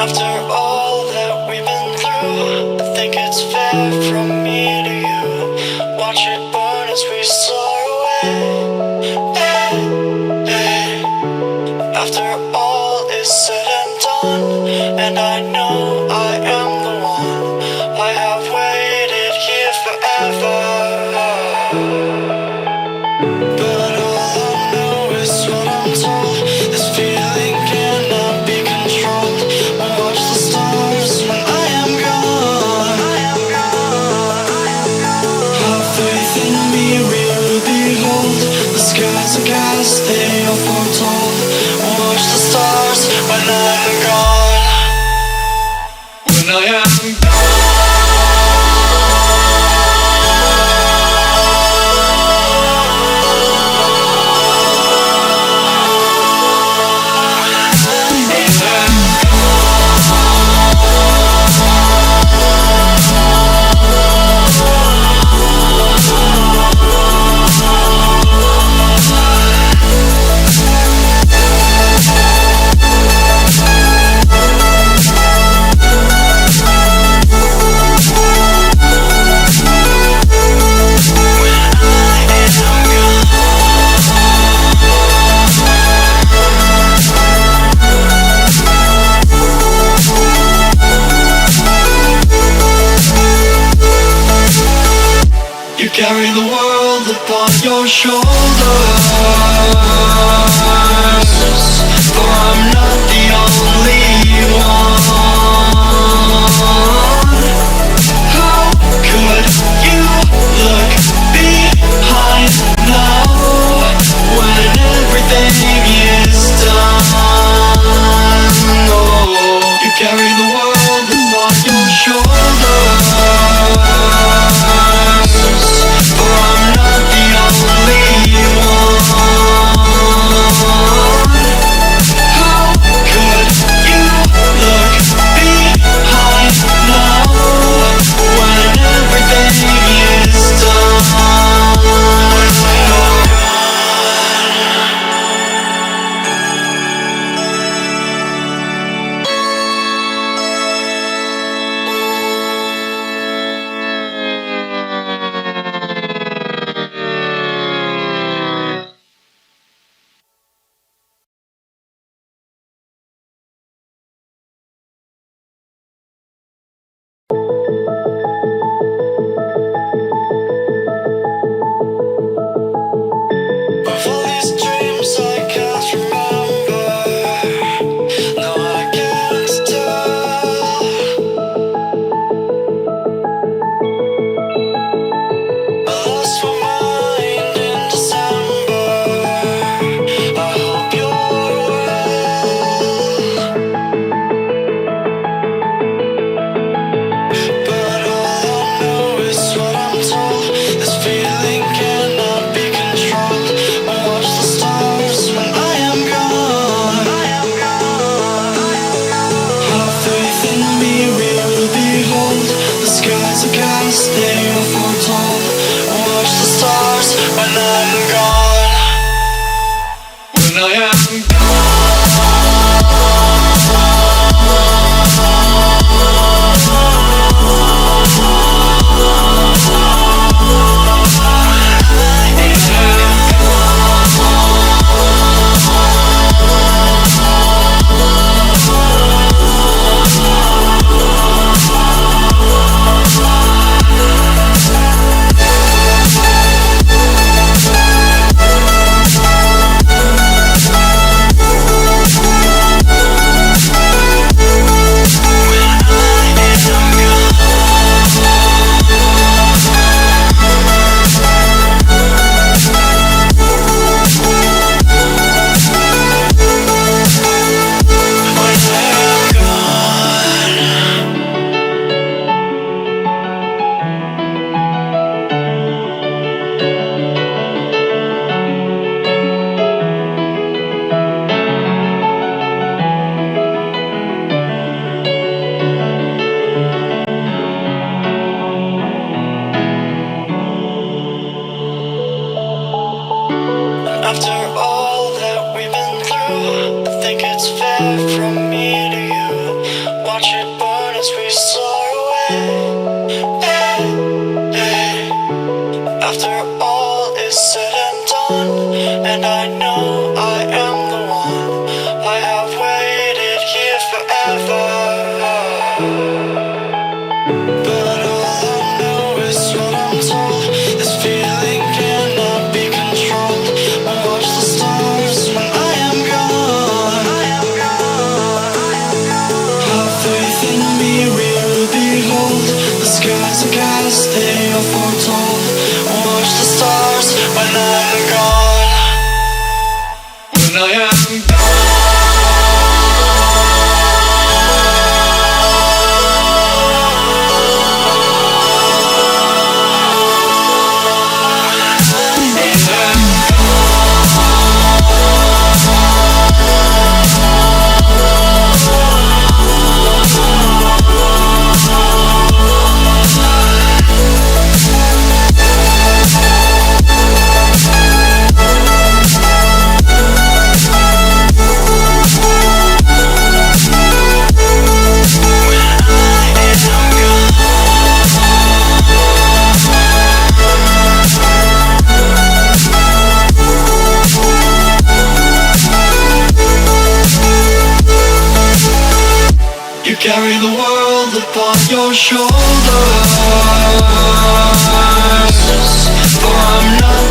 After all that we've been through, I think it's fair from me to you. Watch it burn as we soar away. Hey, hey. After all is said and done, and I know I am the one, I have waited here forever. But all I know is what I'm told. This feeling cannot be controlled. We'll watch the stars when I am gone. Have faith in me, we'll behold. The skies are cast, they are foretold. We'll watch the stars when I am gone. When I am gone. You carry the world upon your shoulders, for I'm not the only one. How could you look behind now, when everything is done? Oh, you carry the world upon your shoulders, for I'm not the only carry the world upon your shoulders. For I'm not